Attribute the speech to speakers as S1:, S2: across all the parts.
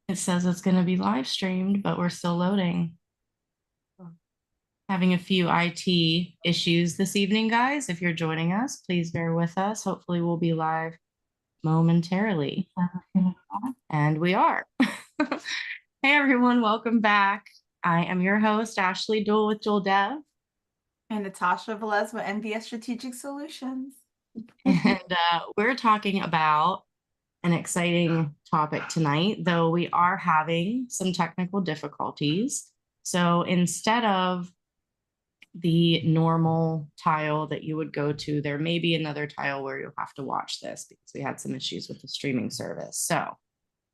S1: It says it's going to be live streamed, but we're still loading. Having a few IT issues this evening, guys. If you're joining us, please bear with us. Hopefully, we'll be live momentarily. And we are. Hey, everyone. Welcome back. I am your host, Ashley Duel with Dual Dev.
S2: And Natasha Velez with NVS Strategic Solutions.
S1: And we're talking about an exciting topic tonight, though we are having some technical difficulties. So instead of the normal tile that you would go to, there may be another tile where you'll have to watch this because we had some issues with the streaming service. So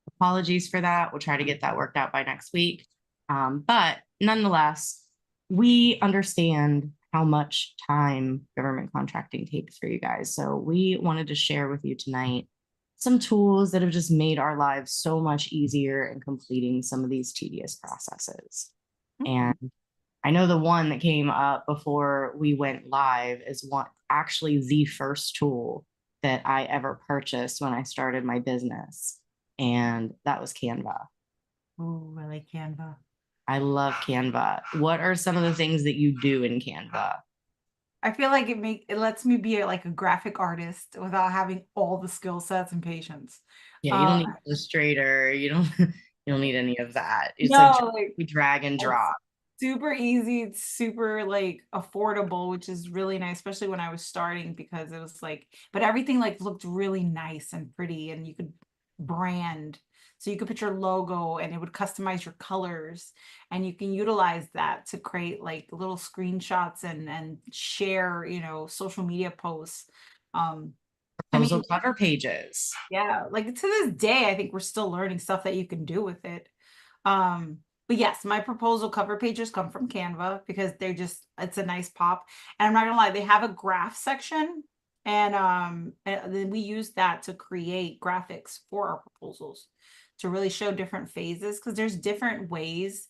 S1: apologies for that. We'll try to get that worked out by next week. But nonetheless, we understand how much time government contracting takes for you guys. So we wanted to share with you tonight some tools that have just made our lives so much easier in completing some of these tedious processes. And I know the one that came up before we went live is one actually the first tool that I ever purchased when I started my business. And that was Canva.
S2: Oh, I like Canva.
S1: I love Canva. What are some of the things that you do in Canva?
S2: I feel like it lets me be like a graphic artist without having all the skill sets and patience.
S1: Yeah, you don't
S2: Uh,
S1: need Illustrator. You don't you don't need any of that. It's like
S2: no, like
S1: we drag and
S2: it's
S1: drop.
S2: super easy. It's super like affordable, which is really nice, especially when I was starting because it was like, but everything like looked really nice and pretty, and you could brand. So you could put your logo and it would customize your colors, and you can utilize that to create like little screenshots and share, social media posts. Um, I
S1: Proposal
S2: mean,
S1: cover pages.
S2: yeah, like to this day, I think we're still learning stuff that you can do with it. Um, but yes, my proposal cover pages come from Canva because it's a nice pop. And I'm not gonna lie, they have a graph section, and then we use that to create graphics for our proposals to really show different phases because there's different ways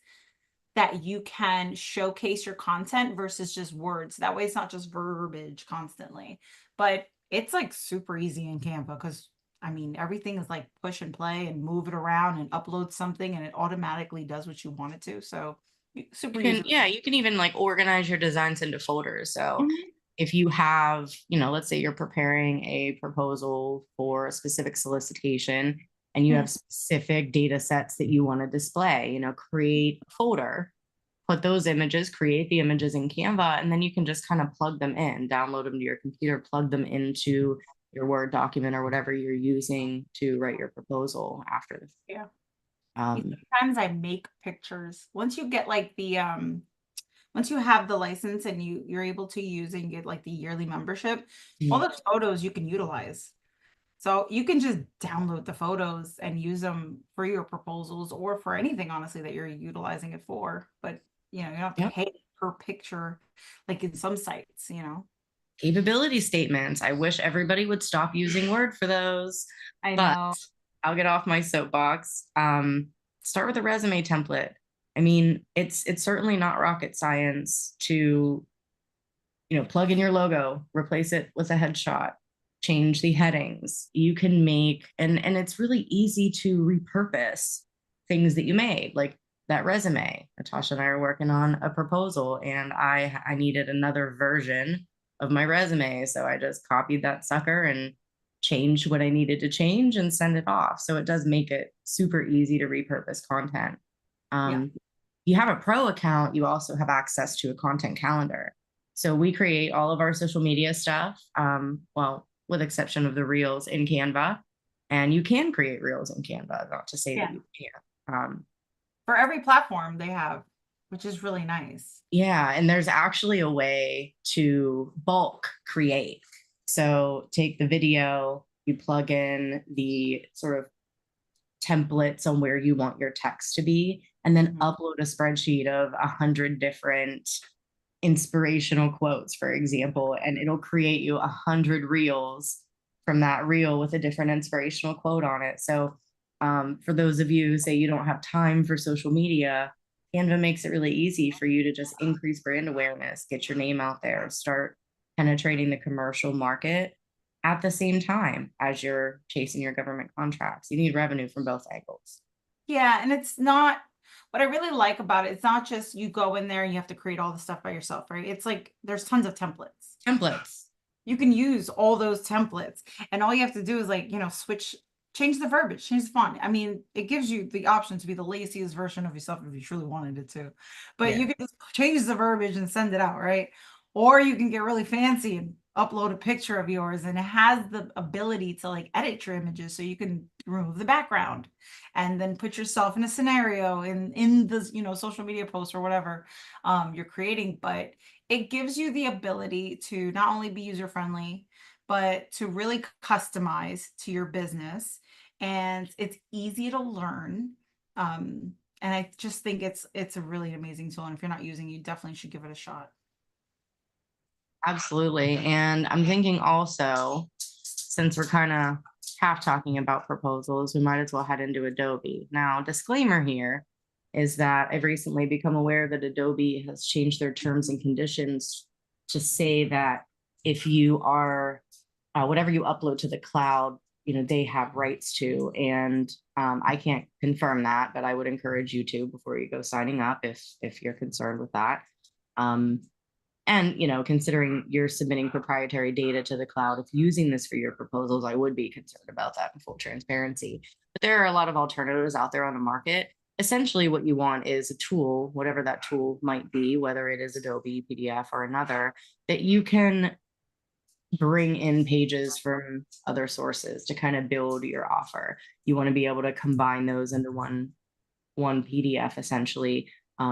S2: that you can showcase your content versus just words. That way it's not just verbiage constantly. But it's like super easy in Canva because I mean everything is like push and play and move it around and upload something and it automatically does what you want it to. So super user.
S1: You can even like organize your designs into folders. So
S2: Mhm.
S1: if you have, let's say you're preparing a proposal for a specific solicitation and you have specific data sets that you want to display, create a folder, put those images, create the images in Canva, and then you can just kind of plug them in, download them to your computer, plug them into your Word document or whatever you're using to write your proposal after this.
S2: Yeah.
S1: Um,
S2: Sometimes I make pictures. Once you have the license and you're able to use and get like the yearly membership, all the photos you can utilize. So you can just download the photos and use them for your proposals or for anything honestly that you're utilizing it for. But you don't have to
S1: yep.
S2: pay per picture like in some sites.
S1: Capability statements. I wish everybody would stop using Word for those,
S2: I
S1: but
S2: know.
S1: I'll get off my soapbox. Start with a resume template. I mean, it's certainly not rocket science to, plug in your logo, replace it with a headshot, change the headings. You can make and it's really easy to repurpose things that you made, like that resume. Natasha and I are working on a proposal, and I needed another version of my resume, so I just copied that sucker and changed what I needed to change and send it off. So it does make it super easy to repurpose content.
S2: Yeah.
S1: You have a pro account, you also have access to a content calendar. So we create all of our social media stuff, well, with exception of the reels in Canva. And you can create reels in Canva, not to say that
S2: Yeah.
S1: you can't.
S2: For every platform they have, which is really nice.
S1: Yeah, and there's actually a way to bulk create. So take the video, you plug in the sort of templates on where you want your text to be, and then upload a spreadsheet of 100 different inspirational quotes, for example, and it'll create you 100 reels from that reel with a different inspirational quote on it. So for those of you who say you don't have time for social media, Canva makes it really easy for you to just increase brand awareness, get your name out there, start penetrating the commercial market. at the same time as you're chasing your government contracts. You need revenue from both angles.
S2: Yeah, and it's not what I really like about it. It's not just you go in there and you have to create all the stuff by yourself, right? It's like there's tons of templates.
S1: Templates.
S2: You can use all those templates, and all you have to do is like, change the verbiage, change the font. I mean, it gives you the option to be the laziest version of yourself if you truly wanted it to. But
S1: Yeah.
S2: you can just change the verbiage and send it out, right? Or you can get really fancy and upload a picture of yours, and it has the ability to like edit your images, so you can remove the background and then put yourself in a scenario in the social media post or whatever you're creating. But it gives you the ability to not only be user friendly, but to really customize to your business. And it's easy to learn. And I just think it's a really amazing tool. And if you're not using it, you definitely should give it a shot.
S1: Absolutely. And I'm thinking also, since we're kind of half talking about proposals, we might as well head into Adobe. Now, disclaimer here is that I've recently become aware that Adobe has changed their terms and conditions to say that if you are, whatever you upload to the cloud, they have rights to. And I can't confirm that, but I would encourage you to before you go signing up if you're concerned with that. Um, and, considering you're submitting proprietary data to the cloud, if using this for your proposals, I would be concerned about that in full transparency. But there are a lot of alternatives out there on the market. Essentially, what you want is a tool, whatever that tool might be, whether it is Adobe, PDF, or another, that you can bring in pages from other sources to kind of build your offer. You want to be able to combine those into one PDF, essentially,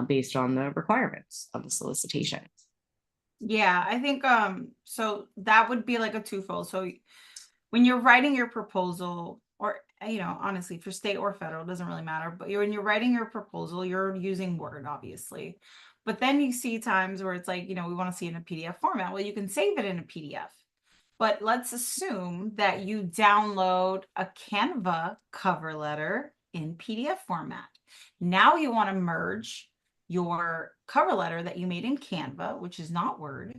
S1: based on the requirements of the solicitation.
S2: Yeah, I think so that would be like a twofold. So when you're writing your proposal, or honestly, for state or federal, it doesn't really matter, but when you're writing your proposal, you're using Word, obviously. But then you see times where it's like, we want to see it in a PDF format. Well, you can save it in a PDF. But let's assume that you download a Canva cover letter in PDF format. Now you want to merge your cover letter that you made in Canva, which is not Word,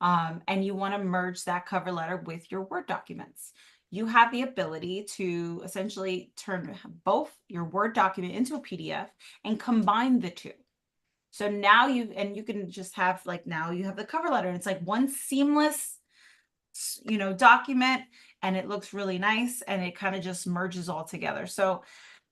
S2: and you want to merge that cover letter with your Word documents. You have the ability to essentially turn both your Word document into a PDF and combine the two. So now you can just have now you have the cover letter, and it's like one seamless document, and it looks really nice, and it kind of just merges all together. So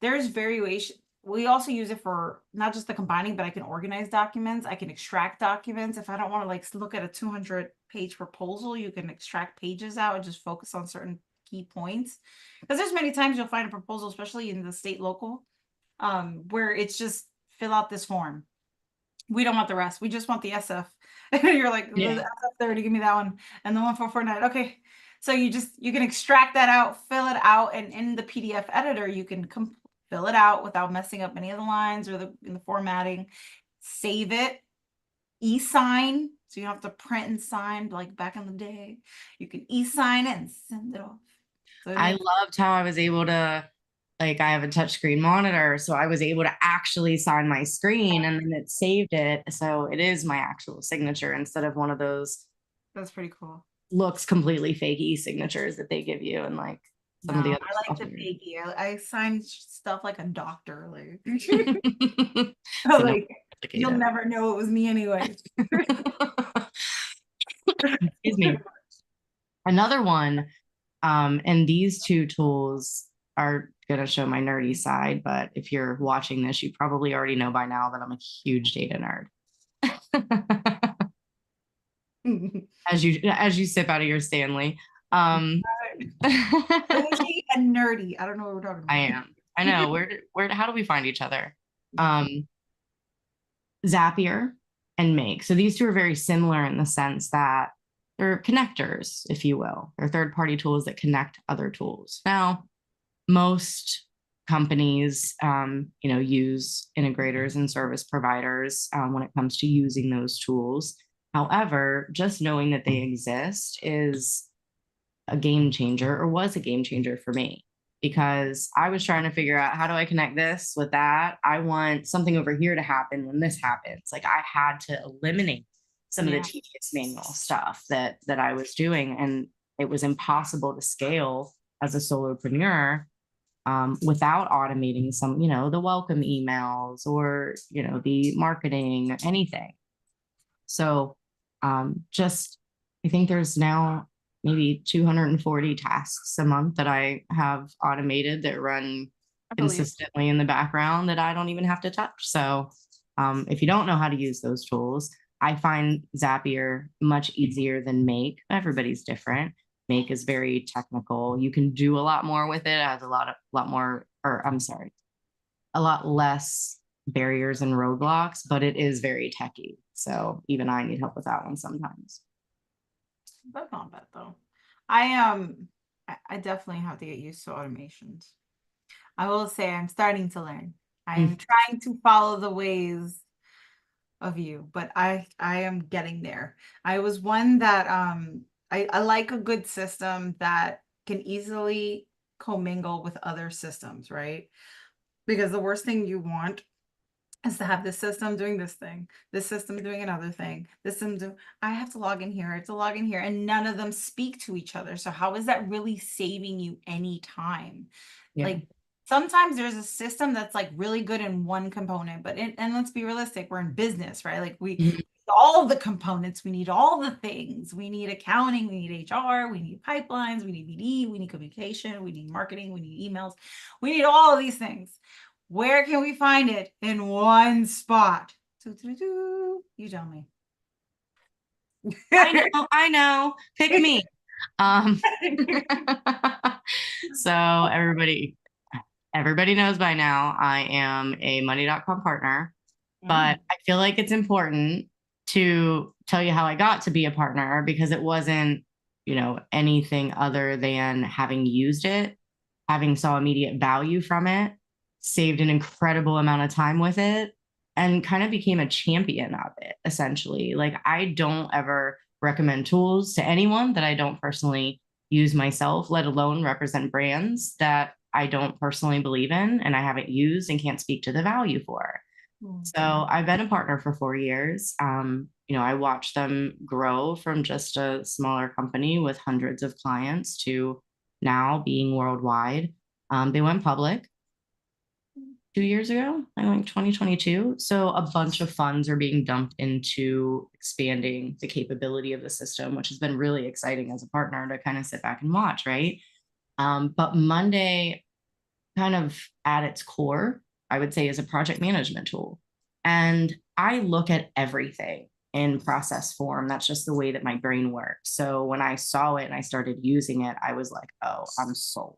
S2: there's variation. We also use it for not just the combining, but I can organize documents. I can extract documents. If I don't want to look at a 200-page proposal, you can extract pages out and just focus on certain key points. Because there's many times you'll find a proposal, especially in the state local, where it's just fill out this form. We don't want the rest. We just want the SF. You're like, the SF 30, give me that one. And the 1449. Okay. So you can extract that out, fill it out, and in the PDF editor, you can fill it out without messing up any of the lines or in the formatting. Save it, e-sign, so you don't have to print and sign like back in the day. You can e-sign it and send it off. So
S1: I loved how I was able to, I have a touchscreen monitor, so I was able to actually sign my screen, and then it saved it. So it is my actual signature instead of one of those
S2: that's pretty cool.
S1: looks completely fake e-signatures that they give you, and some of the other
S2: I like the
S1: software.
S2: fakey. I sign stuff like a doctor.
S1: So
S2: Like you'll never know it was me anyway.
S1: Excuse me. Another one, and these two tools are going to show my nerdy side, but if you're watching this, you probably already know by now that I'm a huge data nerd. as you sip out of your Stanley.
S2: Bougie and nerdy. I don't know what we're talking about.
S1: I am. I know. How do we find each other? Zapier and Make. So these two are very similar in the sense that they're connectors, if you will. They're third-party tools that connect other tools. Now, most companies, use integrators and service providers when it comes to using those tools. However, just knowing that they exist is a game changer, or was a game changer for me, because I was trying to figure out, how do I connect this with that? I want something over here to happen when this happens. I had to eliminate some of the tedious manual stuff that I was doing. And it was impossible to scale as a solopreneur without automating some, the welcome emails or, the marketing, anything. So just, I think there's now maybe 240 tasks a month that I have automated that run
S2: I believe.
S1: consistently in the background that I don't even have to touch. So if you don't know how to use those tools, I find Zapier much easier than Make. Everybody's different. Make is very technical. You can do a lot more with it. It has lot more, or I'm sorry, a lot less barriers and roadblocks, but it is very techy. So even I need help with that one sometimes.
S2: That's not bad though. I definitely have to get used to automations. I will say I'm starting to learn. I am trying to follow the ways of you, but I am getting there. I was one that I like a good system that can easily commingle with other systems, right? Because the worst thing you want is to have this system doing this thing, this system doing another thing, this system do I have to log in here, I have to log in here, and none of them speak to each other. So how is that really saving you any time?
S1: Yeah.
S2: Like sometimes there's a system that's like really good in one component, but and let's be realistic, we're in business, right? Like we
S1: Mhm.
S2: all the components, we need all the things. We need accounting, we need HR, we need pipelines, we need BD, we need communication, we need marketing, we need emails. We need all of these things. Where can we find it in one spot? You tell me.
S1: I know. Pick me. Um, so everybody knows by now I am a money.com partner, but I feel like it's important to tell you how I got to be a partner because it wasn't, anything other than having used it, having saw immediate value from it, saved an incredible amount of time with it, and kind of became a champion of it, essentially. Like, I don't ever recommend tools to anyone that I don't personally use myself, let alone represent brands that I don't personally believe in and I haven't used and can't speak to the value for. So I've been a partner for 4 years. I watched them grow from just a smaller company with hundreds of clients to now being worldwide. They went public 2 years ago, I think 2022. So a bunch of funds are being dumped into expanding the capability of the system, which has been really exciting as a partner to kind of sit back and watch, right? But Monday, kind of at its core, I would say, is a project management tool. And I look at everything in process form. That's just the way that my brain works. So when I saw it and I started using it, I was like, oh, I'm sold.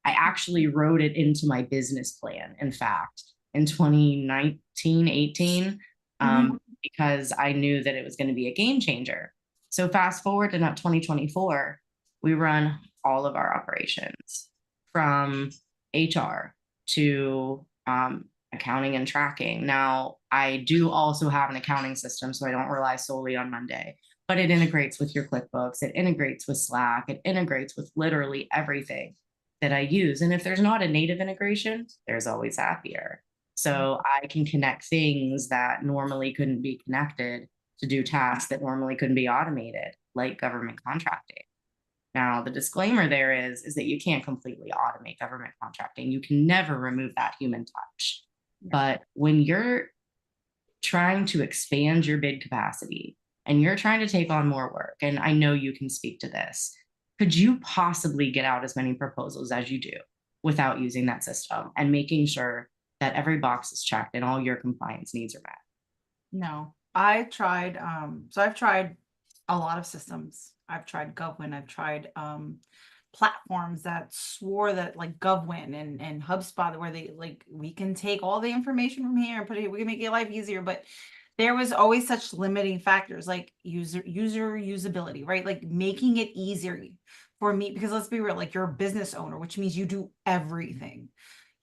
S1: I actually wrote it into my business plan, in fact, in 2019, 18, because I knew that it was going to be a game changer. So fast forward to now 2024, we run all of our operations from HR to accounting and tracking. Now, I do also have an accounting system, so I don't rely solely on Monday, but it integrates with your QuickBooks, it integrates with Slack, it integrates with literally everything that I use. And if there's not a native integration, there's always Zapier. So I can connect things that normally couldn't be connected to do tasks that normally couldn't be automated, like government contracting. Now, the disclaimer there is that you can't completely automate government contracting. You can never remove that human touch. But when you're trying to expand your bid capacity and you're trying to take on more work, and I know you can speak to this, could you possibly get out as many proposals as you do without using that system and making sure that every box is checked and all your compliance needs are met?
S2: No, I tried, so I've tried a lot of systems. I've tried GovWin, I've tried platforms that swore that like GovWin and HubSpot where they like we can take all the information from here and put it, we can make your life easier, but there was always such limiting factors like user usability, right? Like making it easier for me, because let's be real, like you're a business owner, which means you do everything.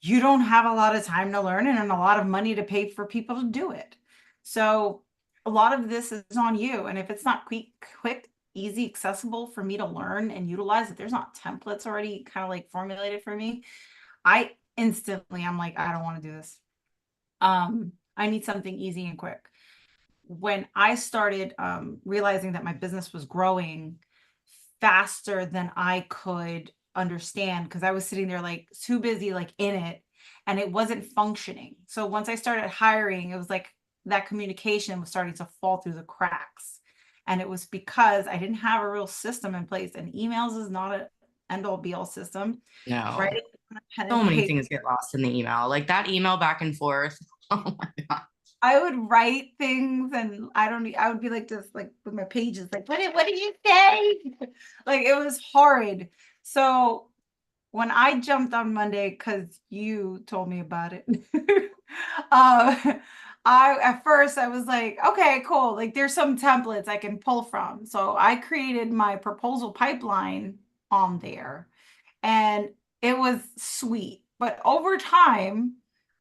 S2: You don't have a lot of time to learn and a lot of money to pay for people to do it. So a lot of this is on you. And if it's not quick, easy, accessible for me to learn and utilize, if there's not templates already kind of like formulated for me, I'm like, I don't want to do this. I need something easy and quick. When I started realizing that my business was growing faster than I could understand because I was sitting there like too busy, like in it, and it wasn't functioning. So once I started hiring, it was like that communication was starting to fall through the cracks. And it was because I didn't have a real system in place. And emails is not an end all be all system.
S1: No,
S2: Writing on a pen
S1: so
S2: and
S1: many
S2: paper.
S1: things get lost in the email. Like that email back and forth. Oh my God.
S2: I would write things and I would be like just like with my pages, like, what did you say? Like it was horrid. So when I jumped on Monday, because you told me about it, I at first I was like, okay, cool. Like there's some templates I can pull from. So I created my proposal pipeline on there and it was sweet. But over time,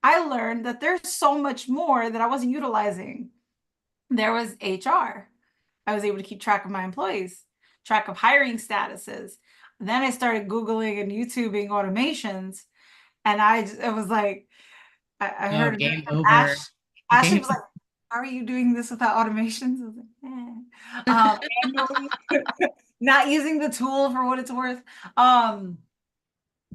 S2: I learned that there's so much more that I wasn't utilizing. There was HR. I was able to keep track of my employees, track of hiring statuses. Then I started Googling and YouTubing automations. And it was like, I
S1: Oh,
S2: heard a
S1: game
S2: from
S1: over.
S2: Ashley
S1: Game.
S2: was like, how are you doing this without automations? I was like, manually, not using the tool for what it's worth.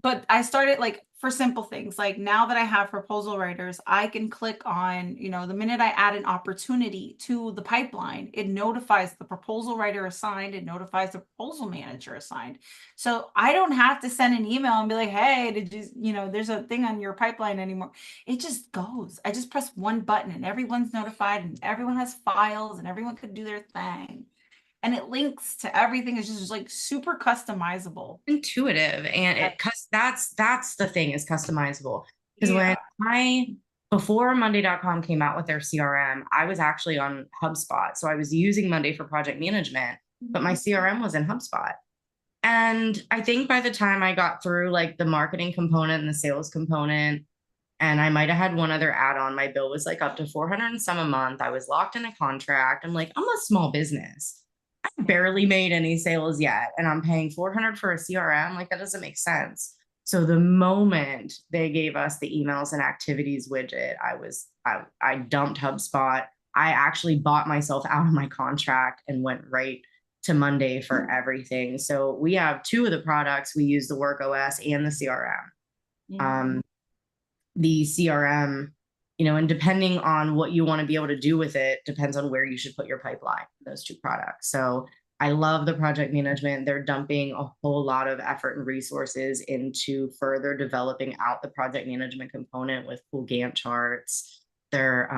S2: But I started like for simple things. Like now that I have proposal writers, I can click on, the minute I add an opportunity to the pipeline, it notifies the proposal writer assigned, it notifies the proposal manager assigned. So I don't have to send an email and be like, hey, did there's a thing on your pipeline anymore. It just goes. I just press one button and everyone's notified and everyone has files and everyone could do their thing. And it links to everything. It's just like super customizable.
S1: Intuitive, and that's the thing, is customizable. Because when
S2: Yeah.
S1: I before Monday.com came out with their CRM, I was actually on HubSpot. So I was using Monday for project management, but my CRM was in HubSpot. And I think by the time I got through like the marketing component and the sales component, and I might have had one other add-on, my bill was like up to 400 and some a month. I was locked in a contract. I'm like, I'm a small business. I barely made any sales yet, and I'm paying 400 for a CRM. Like that doesn't make sense. So the moment they gave us the emails and activities widget, I dumped HubSpot. I actually bought myself out of my contract and went right to Monday for everything. So we have two of the products. We use the Work OS and the CRM.
S2: Mhm.
S1: The CRM, and depending on what you want to be able to do with it, depends on where you should put your pipeline, those two products. So I love the project management. They're dumping a whole lot of effort and resources into further developing out the project management component with cool Gantt charts. They're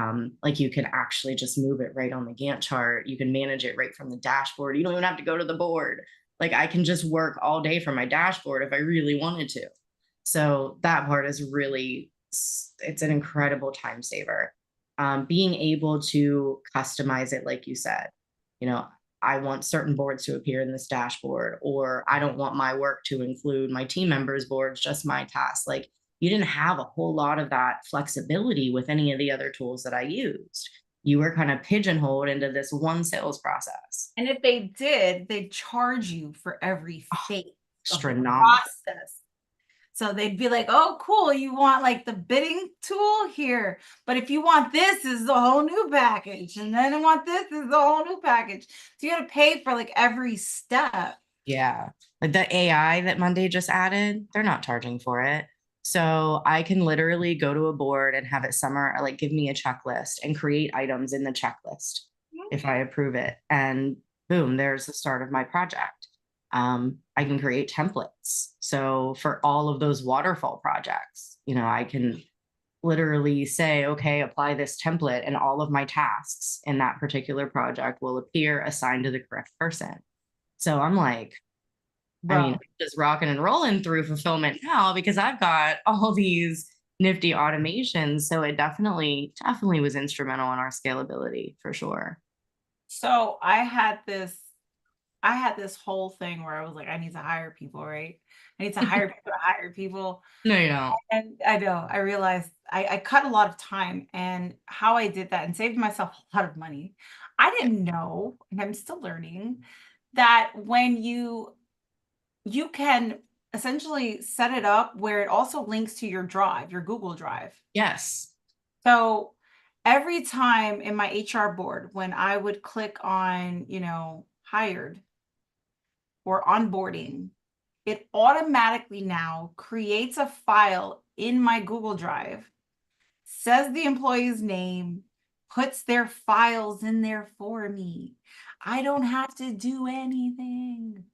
S1: like, you can actually just move it right on the Gantt chart. You can manage it right from the dashboard. You don't even have to go to the board. Like I can just work all day from my dashboard if I really wanted to. So that part is really, it's an incredible time saver. Being able to customize it, like you said, you know, I want certain boards to appear in this dashboard, or I don't want my work to include my team members' boards, just my tasks. Like you didn't have a whole lot of that flexibility with any of the other tools that I used. You were kind of pigeonholed into this one sales process.
S2: And if they did, they'd charge you for every
S1: Oh,
S2: phase of the
S1: astronomical.
S2: process. So they'd be like, oh, cool, you want like the bidding tool here. But if you want this is the whole new package. And then I want this is the whole new package. So you got to pay for like every step.
S1: Yeah. Like the AI that Monday just added, they're not charging for it. So I can literally go to a board and have it like give me a checklist and create items in the checklist if I approve it. And boom, there's the start of my project. I can create templates. So for all of those waterfall projects, I can literally say, okay, apply this template, and all of my tasks in that particular project will appear assigned to the correct person. So I'm like, I mean,
S2: Bro.
S1: just rocking and rolling through fulfillment now because I've got all these nifty automations. So it definitely was instrumental in our scalability for sure.
S2: So I had this whole thing where I was like, I need to hire people, right? I need to hire people to hire people.
S1: No, you don't.
S2: And I know, I realized I cut a lot of time and how I did that and saved myself a lot of money. I didn't know, and I'm still learning, that when you can essentially set it up where it also links to your drive, your Google Drive.
S1: Yes.
S2: So every time in my HR board, when I would click on, hired, or onboarding, it automatically now creates a file in my Google Drive, says the employee's name, puts their files in there for me. I don't have to do anything.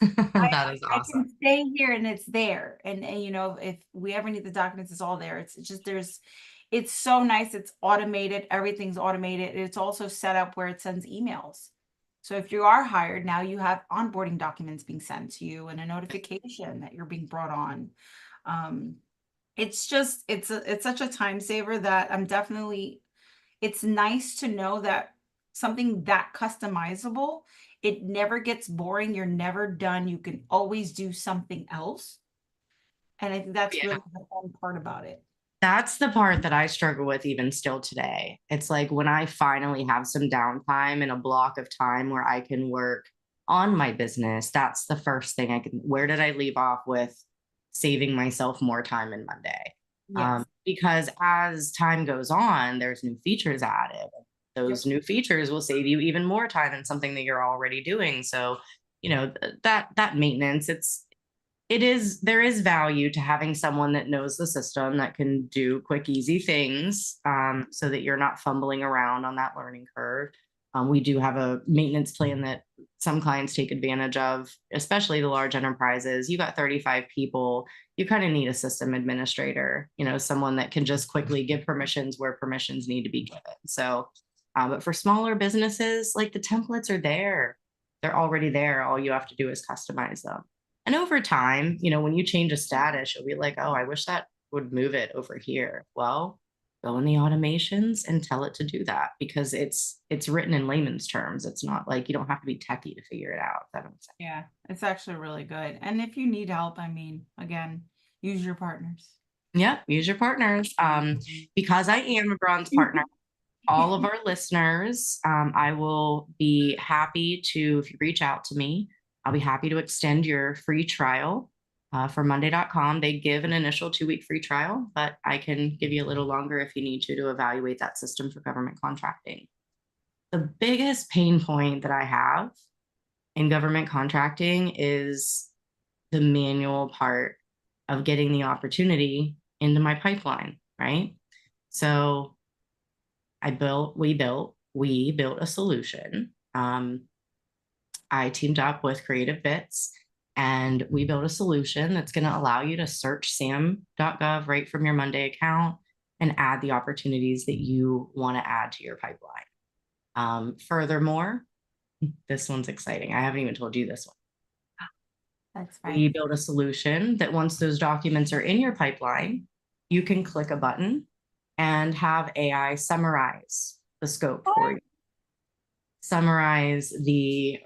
S1: That is
S2: I
S1: awesome.
S2: can stay here and it's there. And if we ever need the documents, it's all there. It's just it's so nice. It's automated. Everything's automated. It's also set up where it sends emails. So if you are hired, now you have onboarding documents being sent to you and a notification that you're being brought on. Um, it's such a time saver that it's nice to know that something that customizable, it never gets boring. You're never done. You can always do something else. And I think that's
S1: Yeah.
S2: really the fun part about it.
S1: That's the part that I struggle with even still today. It's like when I finally have some downtime and a block of time where I can work on my business, that's the first thing where did I leave off with saving myself more time in Monday?
S2: Yes.
S1: Because as time goes on, there's new features added.
S2: Yep.
S1: Those new features will save you even more time in something that you're already doing. So, that maintenance, there is value to having someone that knows the system that can do quick, easy things, so that you're not fumbling around on that learning curve. We do have a maintenance plan that some clients take advantage of, especially the large enterprises. You got 35 people, you kind of need a system administrator, someone that can just quickly give permissions where permissions need to be given. So, but for smaller businesses, like, the templates are there. They're already there. All you have to do is customize them. And over time, when you change a status, you'll be like, oh, I wish that would move it over here. Well, go in the automations and tell it to do that, because it's written in layman's terms. It's not like you don't have to be techie to figure it out. If that makes sense.
S2: Yeah, it's actually really good. And if you need help, I mean, again, use your partners.
S1: Yeah, use your partners. Because I am a bronze partner, all of our listeners, I will be happy to, if you reach out to me, I'll be happy to extend your free trial for Monday.com. They give an initial 2-week free trial, but I can give you a little longer if you need to evaluate that system for government contracting. The biggest pain point that I have in government contracting is the manual part of getting the opportunity into my pipeline, right? So we built a solution. I teamed up with Creative Bits, and we built a solution that's going to allow you to search sam.gov right from your Monday account and add the opportunities that you want to add to your pipeline. Furthermore, this one's exciting. I haven't even told you this one.
S2: That's
S1: We
S2: fine.
S1: built a solution that once those documents are in your pipeline, you can click a button and have AI summarize the scope for you. Summarize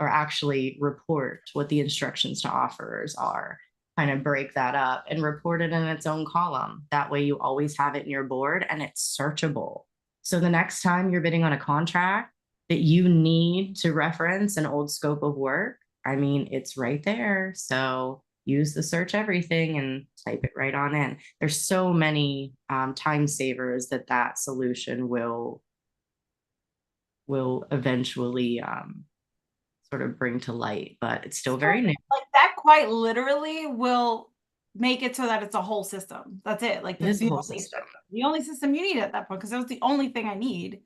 S1: or actually report what the instructions to offers are, kind of break that up and report it in its own column. That way you always have it in your board and it's searchable. So the next time you're bidding on a contract that you need to reference an old scope of work, I mean, it's right there. So use the search everything and type it right on in. There's so many time savers that solution will eventually sort of bring to light, but it's still very new.
S2: Like that quite literally will make it so that it's a whole system. That's it. Like
S1: It
S2: that's
S1: is the whole system.
S2: the only system you need at that point, because that was the only thing I need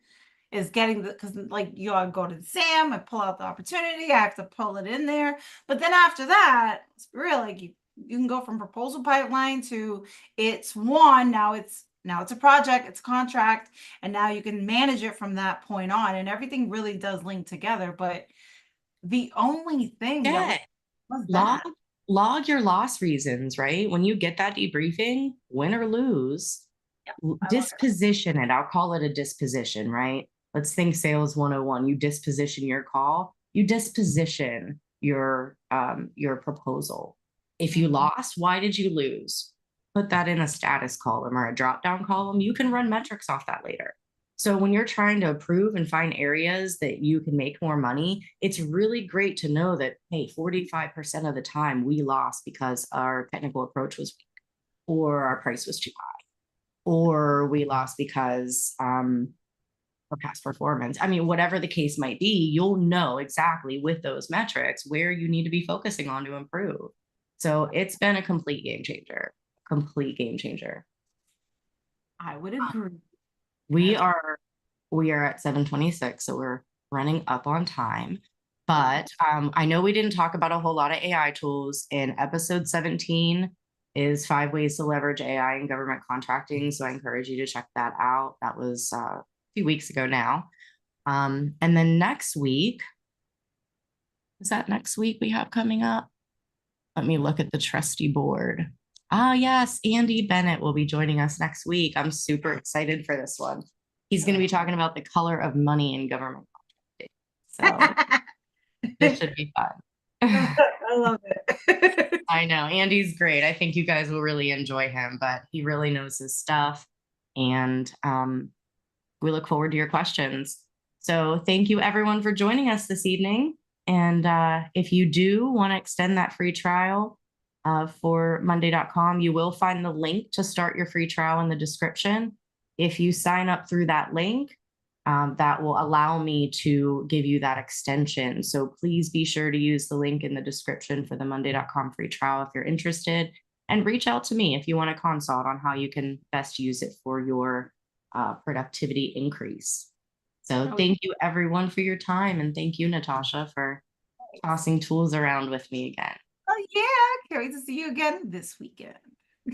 S2: is getting because like I go to the SAM, I pull out the opportunity, I have to pull it in there. But then after that, it's real like you can go from proposal pipeline to it's one, now it's a project, it's a contract, and now you can manage it from that point on. And everything really does link together. But the only thing that
S1: Yeah.
S2: was
S1: Log
S2: that.
S1: log your loss reasons, right? When you get that debriefing, win or lose,
S2: Yeah, I love it.
S1: disposition it. I'll call it a disposition, right? Let's think sales 101. You disposition your call, you disposition your proposal. If you
S2: Mhm.
S1: lost, why did you lose? Put that in a status column or a drop down column. You can run metrics off that later. So when you're trying to approve and find areas that you can make more money, it's really great to know that, hey, 45% of the time we lost because our technical approach was weak, or our price was too high, or we lost because or past performance. I mean, whatever the case might be, you'll know exactly with those metrics where you need to be focusing on to improve. So it's been a complete game changer, complete game changer.
S2: I would agree.
S1: We
S2: As
S1: are we are at 7:26, so we're running up on time. But I know we didn't talk about a whole lot of AI tools. In episode 17 is 5 ways to leverage AI in government contracting. So I encourage you to check that out. That was a few weeks ago now. And then next week, is that next week we have coming up? Let me look at the trusty board. Ah, yes, Andy Bennett will be joining us next week. I'm super excited for this one. He's going to be talking about the color of money in government contracting. So this should be fun.
S2: I love it.
S1: I know Andy's great. I think you guys will really enjoy him, but he really knows his stuff. And we look forward to your questions. So thank you everyone for joining us this evening. And if you do want to extend that free trial for Monday.com, you will find the link to start your free trial in the description. If you sign up through that link, that will allow me to give you that extension. So please be sure to use the link in the description for the Monday.com free trial if you're interested, and reach out to me if you want a consult on how you can best use it for your productivity increase. So thank you everyone for your time, and thank you, Natasha, for tossing tools around with me again.
S2: Oh yeah, can't wait to see you again this weekend.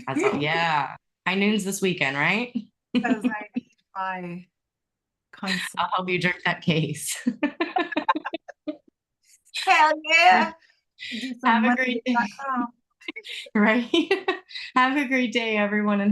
S1: That's all. Yeah, high noons this weekend, right?
S2: Because I need my consult.
S1: I'll help you drink that case.
S2: Hell yeah. Do some
S1: Have a great day.
S2: money.com.
S1: Right. Have a great day, everyone, and